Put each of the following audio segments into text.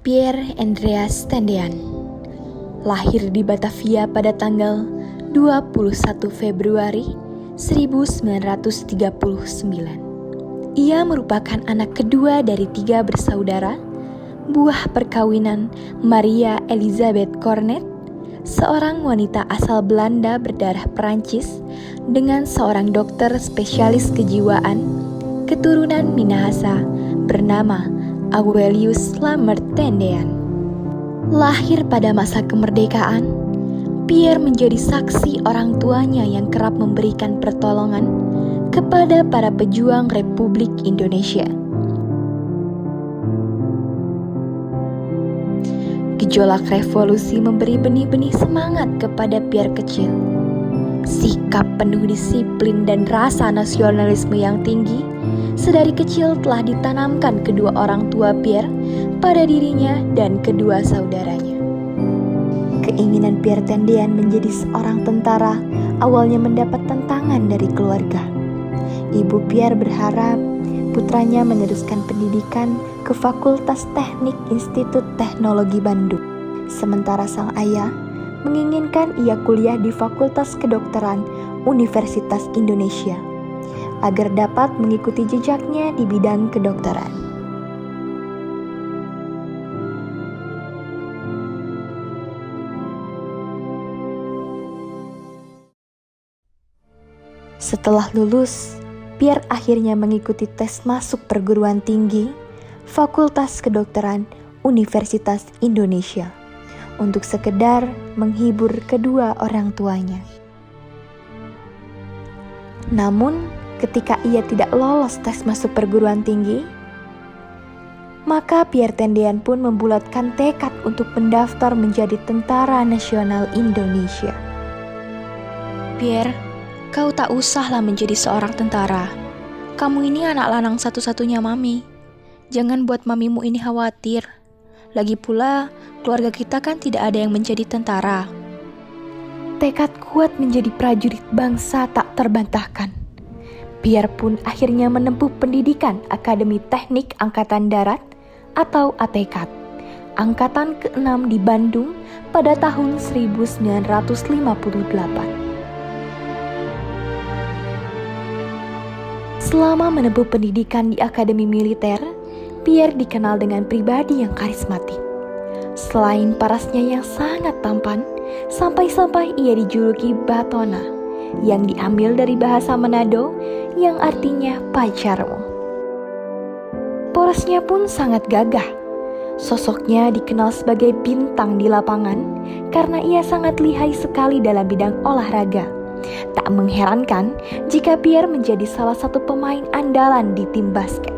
Pierre Andreas Tendean lahir di Batavia pada tanggal 21 Februari 1939. Ia merupakan anak kedua dari 3 bersaudara, buah perkawinan Maria Elizabeth Cornet, seorang wanita asal Belanda berdarah Perancis, dengan seorang dokter spesialis kejiwaan keturunan Minahasa bernama Aurelius Lambert Tendean. Lahir pada masa kemerdekaan, Pierre menjadi saksi orang tuanya yang kerap memberikan pertolongan kepada para pejuang Republik Indonesia. Gejolak revolusi memberi benih-benih semangat kepada Pierre kecil. Sikap penuh disiplin dan rasa nasionalisme yang tinggi sedari kecil telah ditanamkan kedua orang tua Pierre pada dirinya dan kedua saudaranya. Keinginan Pierre Tendean menjadi seorang tentara awalnya mendapat tantangan dari keluarga. Ibu Pierre berharap putranya meneruskan pendidikan ke Fakultas Teknik Institut Teknologi Bandung. Sementara sang ayah menginginkan ia kuliah di Fakultas Kedokteran Universitas Indonesia agar dapat mengikuti jejaknya di bidang kedokteran. Setelah lulus, Pierre akhirnya mengikuti tes masuk perguruan tinggi Fakultas Kedokteran Universitas Indonesia untuk sekedar menghibur kedua orang tuanya. Namun, ketika ia tidak lolos tes masuk perguruan tinggi, maka Pierre Tendean pun membulatkan tekad untuk mendaftar menjadi Tentara Nasional Indonesia. Pierre, kau tak usahlah menjadi seorang tentara. Kamu ini anak lanang satu-satunya Mami. Jangan buat mamimu ini khawatir. Lagi pula, keluarga kita kan tidak ada yang menjadi tentara. Tekad kuat menjadi prajurit bangsa tak terbantahkan. Pierre pun akhirnya menempuh pendidikan Akademi Teknik Angkatan Darat atau ATKAD, Angkatan ke-6 di Bandung pada tahun 1958. Selama menempuh pendidikan di Akademi Militer, Pierre dikenal dengan pribadi yang karismatik. Selain parasnya yang sangat tampan, sampai-sampai ia dijuluki Batona, yang diambil dari bahasa Manado yang artinya pacarmu. Porosnya pun sangat gagah. Sosoknya dikenal sebagai bintang di lapangan karena ia sangat lihai sekali dalam bidang olahraga. Tak mengherankan jika Pierre menjadi salah satu pemain andalan di tim basket.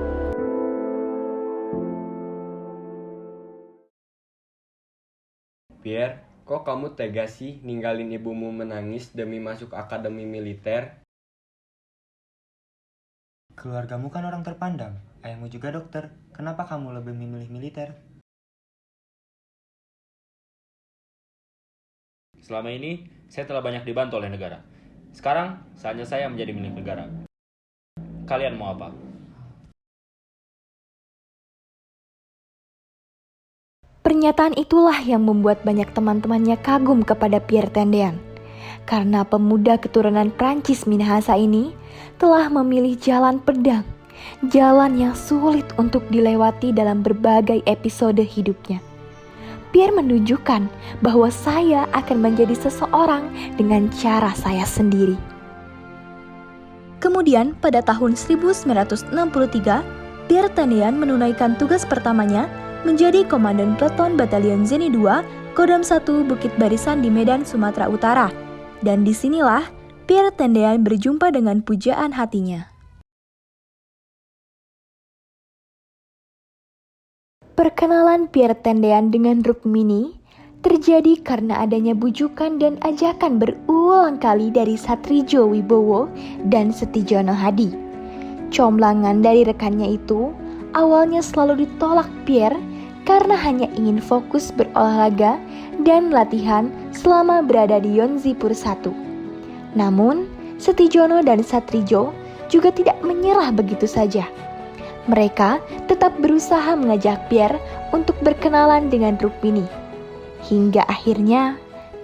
Pierre, kok kamu tega sih ninggalin ibumu menangis demi masuk akademi militer? Keluargamu kan orang terpandang, ayahmu juga dokter. Kenapa kamu lebih memilih militer? Selama ini, saya telah banyak dibantu oleh negara. Sekarang, saatnya saya menjadi milik negara. Kalian mau apa? Pernyataan itulah yang membuat banyak teman-temannya kagum kepada Pierre Tendean. Karena pemuda keturunan Prancis Minahasa ini telah memilih jalan pedang, jalan yang sulit untuk dilewati dalam berbagai episode hidupnya. Pierre menunjukkan bahwa saya akan menjadi seseorang dengan cara saya sendiri. Kemudian pada tahun 1963, Pierre Tendean menunaikan tugas pertamanya menjadi Komandan Peleton Batalion Zeni II, Kodam 1 Bukit Barisan di Medan, Sumatera Utara. Dan disinilah Pierre Tendean berjumpa dengan pujaan hatinya. Perkenalan Pierre Tendean dengan Rukmini terjadi karena adanya bujukan dan ajakan berulang kali dari Satridjo Wibowo dan Setijono Hadi. Comlangan dari rekannya itu awalnya selalu ditolak Pierre karena hanya ingin fokus berolahraga dan latihan selama berada di Yonzipur 1. Namun, Setijono dan Satridjo juga tidak menyerah begitu saja. Mereka tetap berusaha mengajak Pierre untuk berkenalan dengan Rukmini. Hingga akhirnya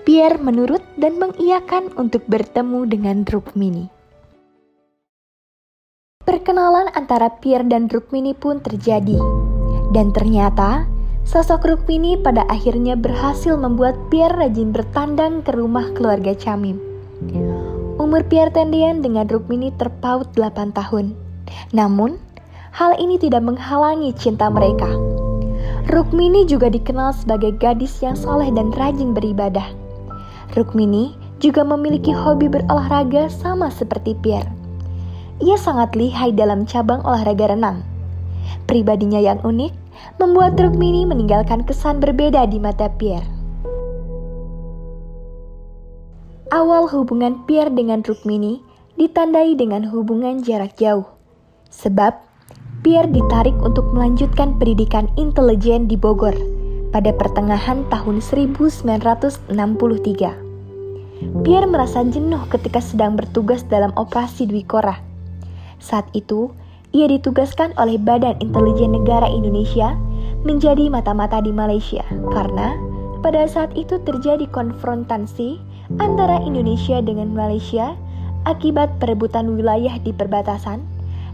Pierre menurut dan mengiyakan untuk bertemu dengan Rukmini. Perkenalan antara Pierre dan Rukmini pun terjadi. Dan ternyata sosok Rukmini pada akhirnya berhasil membuat Pierre rajin bertandang ke rumah keluarga Chamim. Umur Pierre Tendean dengan Rukmini terpaut 8 tahun. Namun, hal ini tidak menghalangi cinta mereka. Rukmini juga dikenal sebagai gadis yang soleh dan rajin beribadah. Rukmini juga memiliki hobi berolahraga sama seperti Pierre. Ia sangat lihai dalam cabang olahraga renang. Pribadinya yang unik membuat Rukmini meninggalkan kesan berbeda di mata Pierre. Awal hubungan Pierre dengan Rukmini ditandai dengan hubungan jarak jauh. Sebab Pierre ditarik untuk melanjutkan pendidikan intelijen di Bogor pada pertengahan tahun 1963. Pierre merasa jenuh ketika sedang bertugas dalam operasi Dwi Korah. Saat itu, ia ditugaskan oleh Badan Intelijen Negara Indonesia menjadi mata-mata di Malaysia karena pada saat itu terjadi konfrontasi antara Indonesia dengan Malaysia akibat perebutan wilayah di perbatasan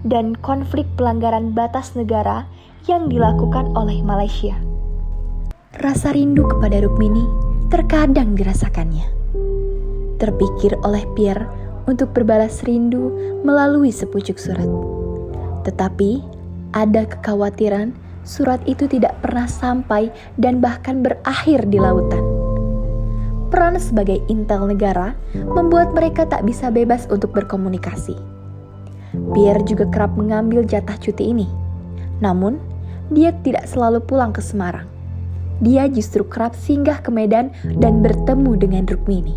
dan konflik pelanggaran batas negara yang dilakukan oleh Malaysia. Rasa rindu kepada Rukmini terkadang dirasakannya. Terpikir oleh Pierre untuk berbalas rindu melalui sepucuk surat. Tetapi ada kekhawatiran surat itu tidak pernah sampai dan bahkan berakhir di lautan. Peran sebagai intel negara membuat mereka tak bisa bebas untuk berkomunikasi. Pierre juga kerap mengambil jatah cuti ini. Namun, dia tidak selalu pulang ke Semarang. Dia justru kerap singgah ke Medan dan bertemu dengan Rukmini.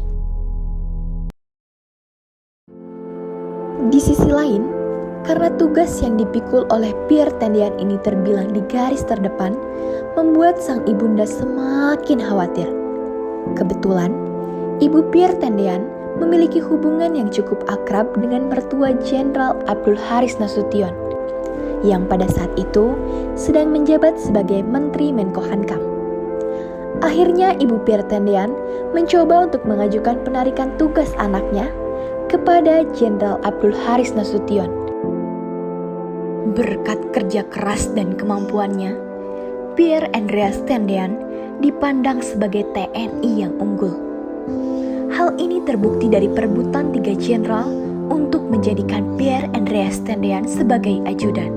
Di sisi lain, karena tugas yang dipikul oleh Pierre Tendean ini terbilang di garis terdepan, membuat sang ibunda semakin khawatir. Kebetulan, Ibu Pierre Tendean memiliki hubungan yang cukup akrab dengan mertua Jenderal Abdul Haris Nasution, yang pada saat itu sedang menjabat sebagai Menteri Menkohankam. Akhirnya Ibu Pierre Tendean mencoba untuk mengajukan penarikan tugas anaknya kepada Jenderal Abdul Haris Nasution. Berkat kerja keras dan kemampuannya, Pierre Andreas Tendean dipandang sebagai TNI yang unggul. Hal ini terbukti dari perebutan 3 jenderal untuk menjadikan Pierre Andreas Tendean sebagai ajudan.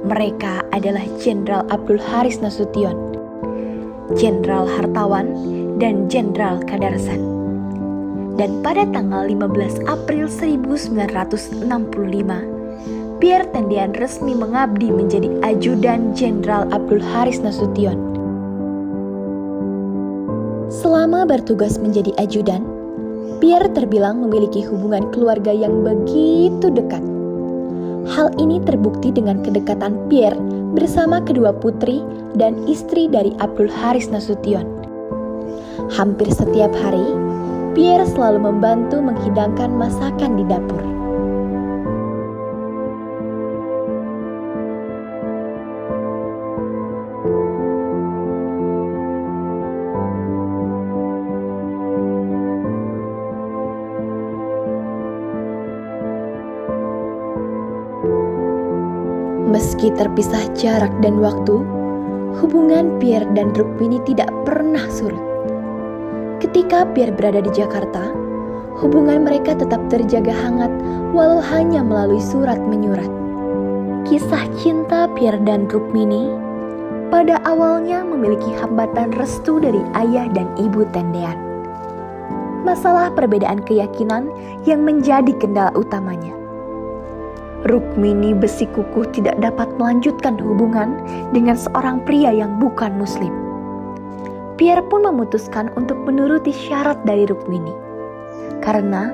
Mereka adalah Jenderal Abdul Haris Nasution, Jenderal Hartawan, dan Jenderal Kadarsan. Dan pada tanggal 15 April 1965, Pierre Tendean resmi mengabdi menjadi ajudan Jenderal Abdul Haris Nasution. Selama bertugas menjadi ajudan, Pierre terbilang memiliki hubungan keluarga yang begitu dekat. Hal ini terbukti dengan kedekatan Pierre bersama kedua putri dan istri dari Abdul Haris Nasution. Hampir setiap hari, Pierre selalu membantu menghidangkan masakan di dapur. Meski terpisah jarak dan waktu, hubungan Pierre dan Rukmini tidak pernah surut. Ketika Pierre berada di Jakarta, hubungan mereka tetap terjaga hangat walau hanya melalui surat menyurat. Kisah cinta Pierre dan Rukmini pada awalnya memiliki hambatan restu dari ayah dan ibu Tendean. Masalah perbedaan keyakinan yang menjadi kendala utamanya. Rukmini bersikukuh tidak dapat melanjutkan hubungan dengan seorang pria yang bukan muslim. Pierre pun memutuskan untuk menuruti syarat dari Rukmini. Karena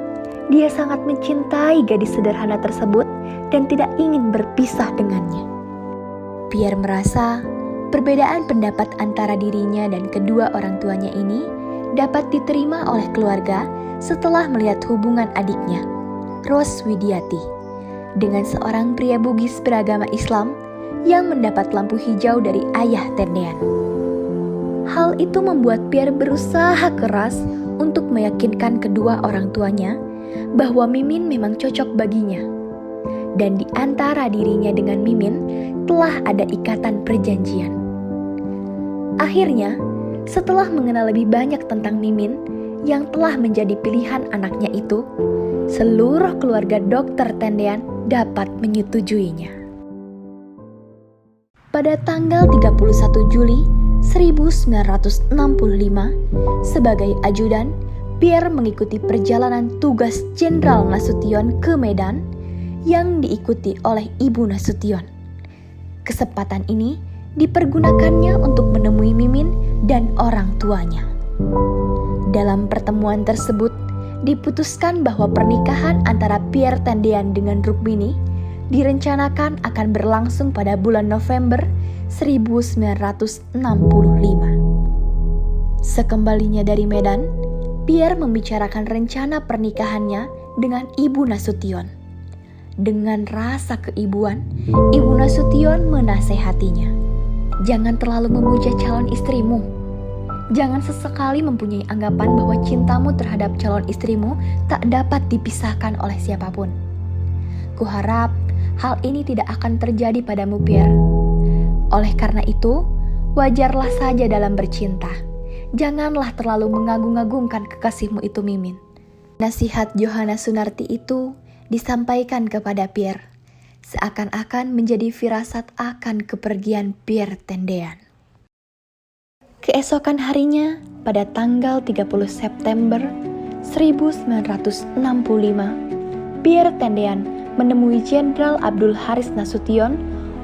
dia sangat mencintai gadis sederhana tersebut dan tidak ingin berpisah dengannya. Pierre merasa perbedaan pendapat antara dirinya dan kedua orang tuanya ini dapat diterima oleh keluarga setelah melihat hubungan adiknya, Rose Widiati, dengan seorang pria Bugis beragama Islam yang mendapat lampu hijau dari ayah tendean. Hal itu membuat Pierre berusaha keras untuk meyakinkan kedua orang tuanya bahwa Mimin memang cocok baginya. Dan di antara dirinya dengan Mimin telah ada ikatan perjanjian. Akhirnya, setelah mengenal lebih banyak tentang Mimin yang telah menjadi pilihan anaknya itu, seluruh keluarga Dr. Tendean dapat menyetujuinya. Pada tanggal 31 Juli 1965, sebagai ajudan, Pierre mengikuti perjalanan tugas Jenderal Nasution ke Medan yang diikuti oleh Ibu Nasution. Kesempatan ini dipergunakannya untuk menemui Mimin dan orang tuanya. Dalam pertemuan tersebut, diputuskan bahwa pernikahan antara Pierre Tendean dengan Rukmini direncanakan akan berlangsung pada bulan November 1965. Sekembalinya dari Medan, Pierre membicarakan rencana pernikahannya dengan Ibu Nasution. Dengan rasa keibuan, Ibu Nasution menasehatinya, "Jangan terlalu memuja calon istrimu. Jangan sesekali mempunyai anggapan bahwa cintamu terhadap calon istrimu tak dapat dipisahkan oleh siapapun. Kuharap hal ini tidak akan terjadi padamu, Pierre. Oleh karena itu, wajarlah saja dalam bercinta. Janganlah terlalu mengagung-agungkan kekasihmu itu, Mimin." Nasihat Johanna Sunarti itu disampaikan kepada Pierre, seakan-akan menjadi firasat akan kepergian Pierre Tendean. Keesokan harinya, pada tanggal 30 September 1965, Pierre Tendean menemui Jenderal Abdul Haris Nasution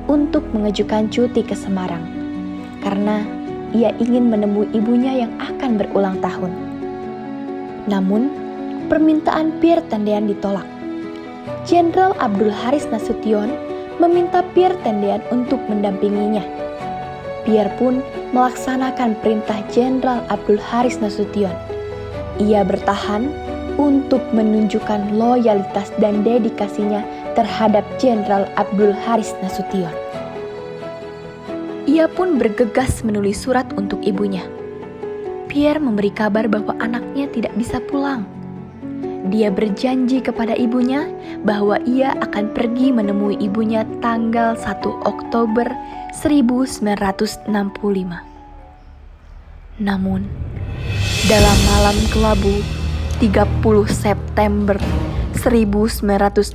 untuk mengajukan cuti ke Semarang, karena ia ingin menemui ibunya yang akan berulang tahun. Namun, permintaan Pierre Tendean ditolak. Jenderal Abdul Haris Nasution meminta Pierre Tendean untuk mendampinginya. Pierre pun melaksanakan perintah Jenderal Abdul Haris Nasution. Ia bertahan untuk menunjukkan loyalitas dan dedikasinya terhadap Jenderal Abdul Haris Nasution. Ia pun bergegas menulis surat untuk ibunya. Pierre memberi kabar bahwa anaknya tidak bisa pulang. Dia berjanji kepada ibunya bahwa ia akan pergi menemui ibunya tanggal 1 Oktober 1965. Namun, dalam malam kelabu 30 September 1965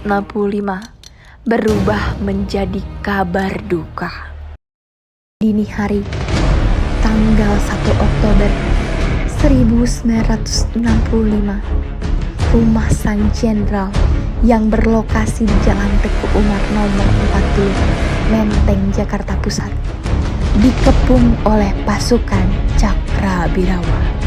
berubah menjadi kabar duka. Dini hari, tanggal 1 Oktober 1965, rumah sang jenderal yang berlokasi di Jalan Teguh Umar nomor 40, Menteng, Jakarta Pusat, dikepung oleh pasukan Cakrabirawa.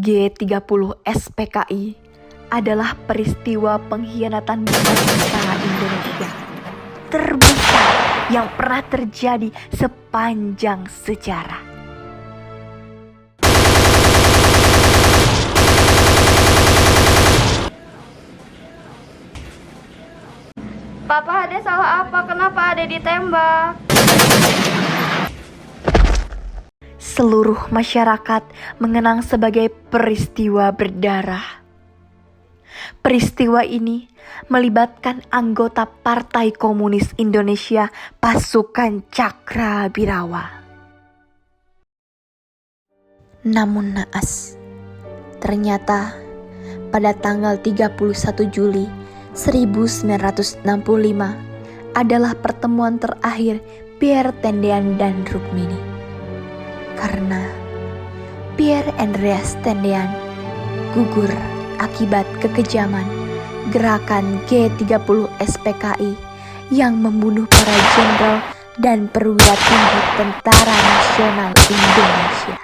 G30 SPKI adalah peristiwa pengkhianatan bangsa Indonesia terbesar yang pernah terjadi sepanjang sejarah. Papa, Ade salah apa? Kenapa Ade ditembak? Seluruh masyarakat mengenang sebagai peristiwa berdarah. Peristiwa ini melibatkan anggota Partai Komunis Indonesia pasukan Cakrabirawa. Namun naas, ternyata pada tanggal 31 Juli 1965 adalah pertemuan terakhir Pierre Tendean dan Rukmini. Karena Pierre Andreas Tendean gugur akibat kekejaman gerakan G30 SPKI yang membunuh para jenderal dan perwira tinggi Tentara Nasional Indonesia.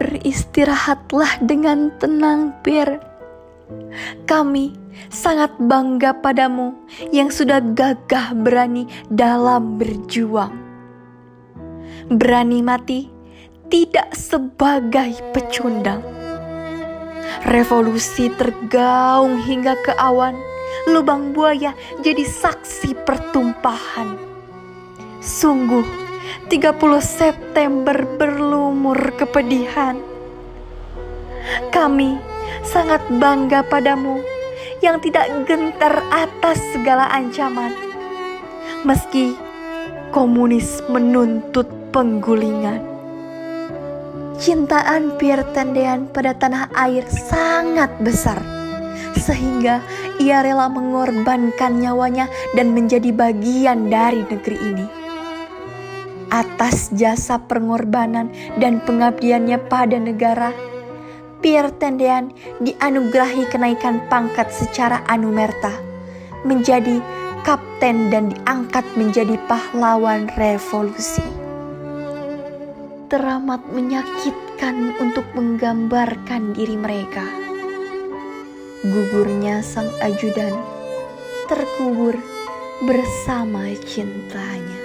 Beristirahatlah dengan tenang, Pierre. Kami sangat bangga padamu yang sudah gagah berani dalam berjuang. Berani mati tidak sebagai pecundang. Revolusi tergaung hingga ke awan, lubang buaya jadi saksi pertumpahan. Sungguh 30 September berlumur kepedihan. Kami sangat bangga padamu yang tidak gentar atas segala ancaman. Meski komunis menuntut penggulingan. Cintaan Pierre Tendean pada tanah air sangat besar, sehingga ia rela mengorbankan nyawanya dan menjadi bagian dari negeri ini. Atas jasa pengorbanan dan pengabdiannya pada negara, Pierre Tendean dianugerahi kenaikan pangkat secara anumerta, menjadi kapten dan diangkat menjadi pahlawan revolusi. Teramat menyakitkan untuk menggambarkan diri mereka. Gugurnya sang ajudan terkubur bersama cintanya.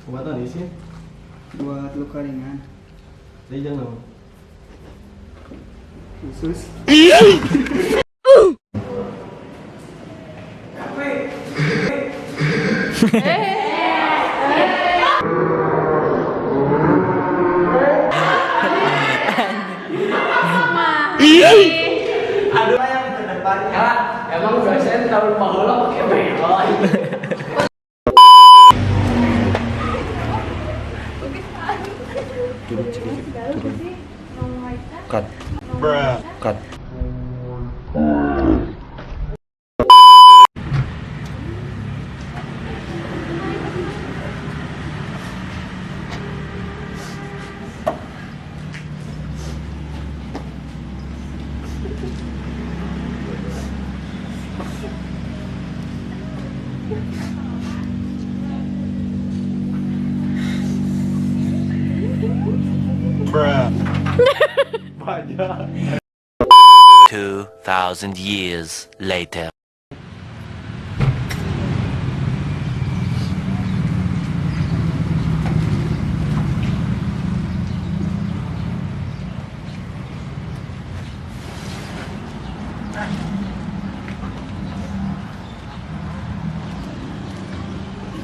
Obatan isi? Buat luka ringan. Jadi jangan. Khusus. Emang dosen tahun baheula pakai belon. Cut. Cut. Bruh. 2,000 years later.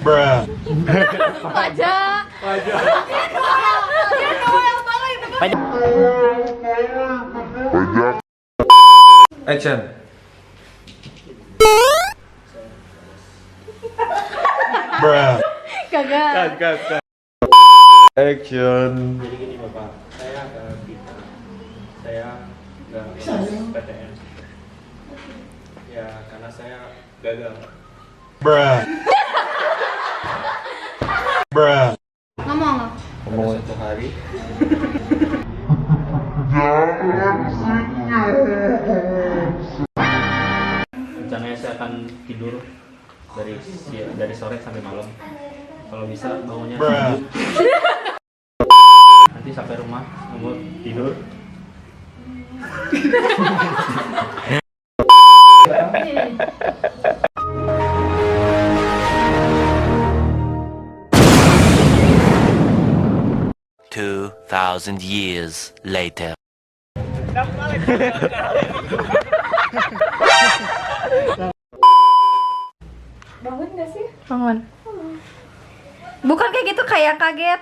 Bruh. Action. Bruh. Action. Jadi gini Bapak, saya ke kita, saya nggak lulus PTN. Ya karena saya gagal. Bruh. Bruh. Ngomong. Ngomong. Satu hari Rencananya saya akan tidur dari sore sampai malam. Kalau bisa bangunnya Bruh. subuh. Nanti sampai rumah nunggu tidur. Two thousand years later. Bangun. Bukan kayak gitu, kayak kaget.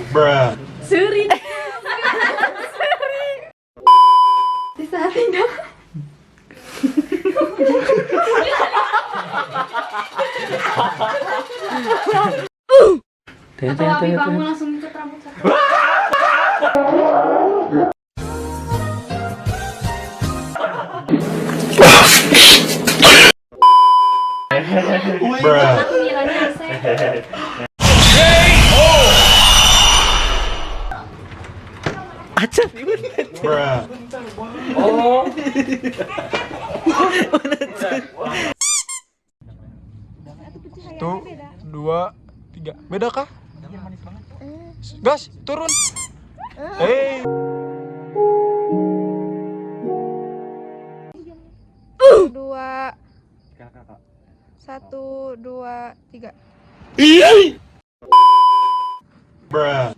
Bruh. Seri. Di saat itu. Atau abi kamu langsung ikat rambut saya. Bruh. Aku ngiranya saya. Bruh. Satu, dua, tiga. Beda kah? Gas, turun. Hey. Dua. Satu, dua, tiga. Bruh.